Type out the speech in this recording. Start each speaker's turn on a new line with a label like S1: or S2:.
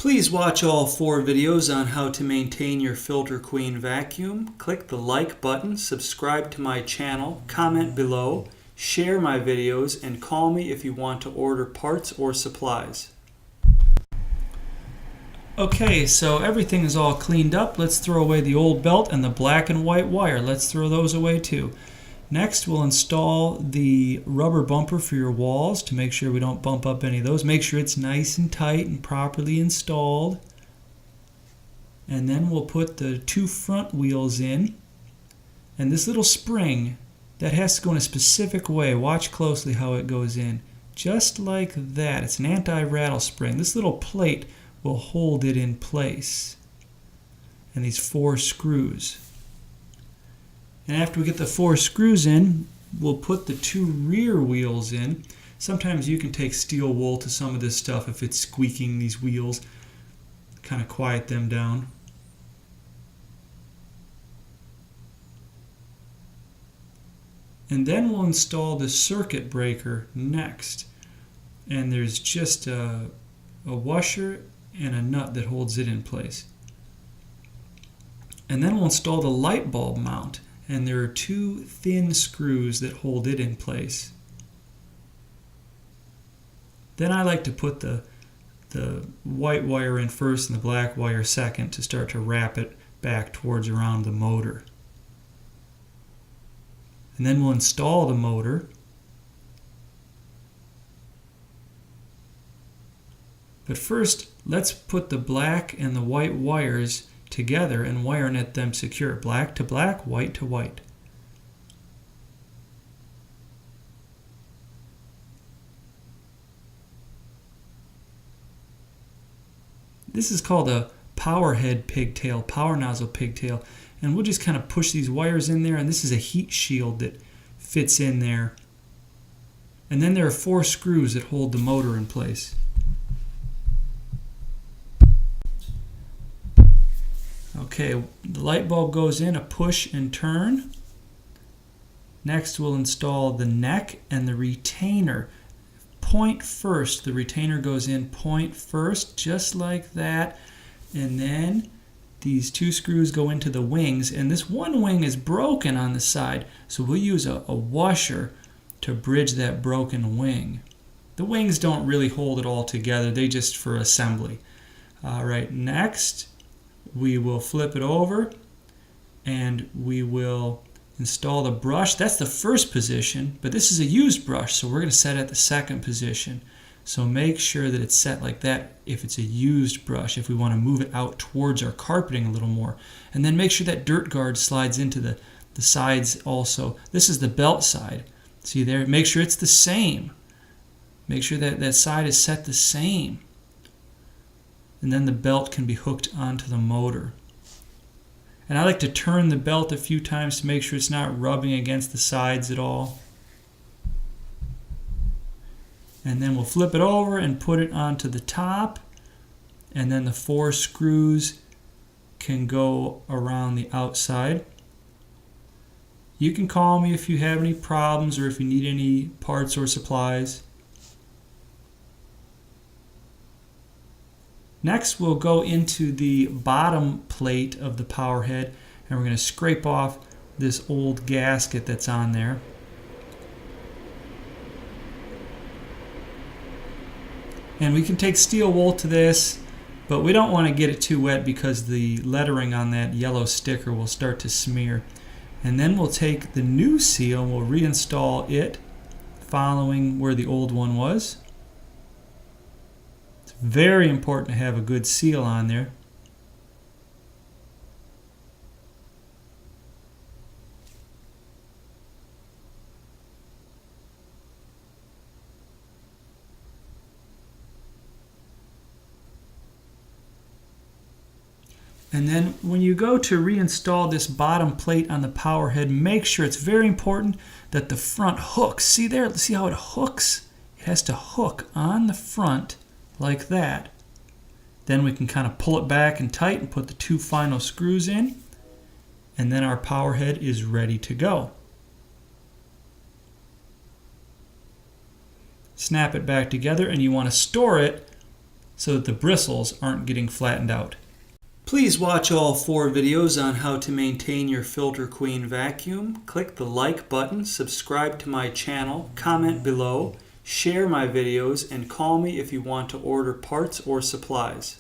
S1: Please watch all 4 videos on how to maintain your Filter Queen vacuum. Click the like button, subscribe to my channel, comment below, share my videos, and call me if you want to order parts or supplies. Okay, so everything is all cleaned up. Let's throw away the old belt and the black and white wire. Let's throw those away too. Next, we'll install the rubber bumper for your walls to make sure we don't bump up any of those. Make sure it's nice and tight and properly installed. And then we'll put the 2 front wheels in. And this little spring, that has to go in a specific way. Watch closely how it goes in. Just like that. It's an anti-rattle spring. This little plate will hold it in place. And these 4 screws. And after we get the 4 screws in, we'll put the 2 rear wheels in. Sometimes you can take steel wool to some of this stuff if it's squeaking, these wheels. Kind of quiet them down. And then we'll install the circuit breaker next. And there's just a washer and a nut that holds it in place. And then we'll install the light bulb mount. And there are 2 thin screws that hold it in place. Then I like to put the white wire in first and the black wire second to start to wrap it back towards around the motor. And then we'll install the motor. But first, let's put the black and the white wires together and wire net them secure. Black to black, white to white. This is called a Powerhead pigtail, power nozzle pigtail. And we'll just kind of push these wires in there, and this is a heat shield that fits in there. And then there are 4 screws that hold the motor in place. Okay, the light bulb goes in, a push and turn. Next we'll install the neck and the retainer. Point first, the retainer goes in point first, just like that. And then these 2 screws go into the wings, and this one wing is broken on the side, so we'll use a washer to bridge that broken wing. The wings don't really hold it all together, they just for assembly. Alright, next we will flip it over and we will install the brush. That's the first position, but this is a used brush, so we're going to set it at the second position. So make sure that it's set like that if it's a used brush, if we want to move it out towards our carpeting a little more. And then make sure that dirt guard slides into the sides also. This is the belt side. See there? Make sure it's the same. Make sure that that side is set the same. And then the belt can be hooked onto the motor. And I like to turn the belt a few times to make sure it's not rubbing against the sides at all. And then we'll flip it over and put it onto the top. And then the 4 screws can go around the outside. You can call me if you have any problems or if you need any parts or supplies. Next, we'll go into the bottom plate of the Powerhead, and we're going to scrape off this old gasket that's on there. And we can take steel wool to this, but we don't want to get it too wet because the lettering on that yellow sticker will start to smear. And then we'll take the new seal and we'll reinstall it following where the old one was. It's very important to have a good seal on there. And then when you go to reinstall this bottom plate on the Powerhead, make sure it's very important that the front hooks. See there? See how it hooks? It has to hook on the front like that. Then we can kind of pull it back and tight and put the 2 final screws in. And then our Powerhead is ready to go. Snap it back together, and you want to store it so that the bristles aren't getting flattened out. Please watch all 4 videos on how to maintain your Filter Queen vacuum. Click the like button, subscribe to my channel, comment below, share my videos, and call me if you want to order parts or supplies.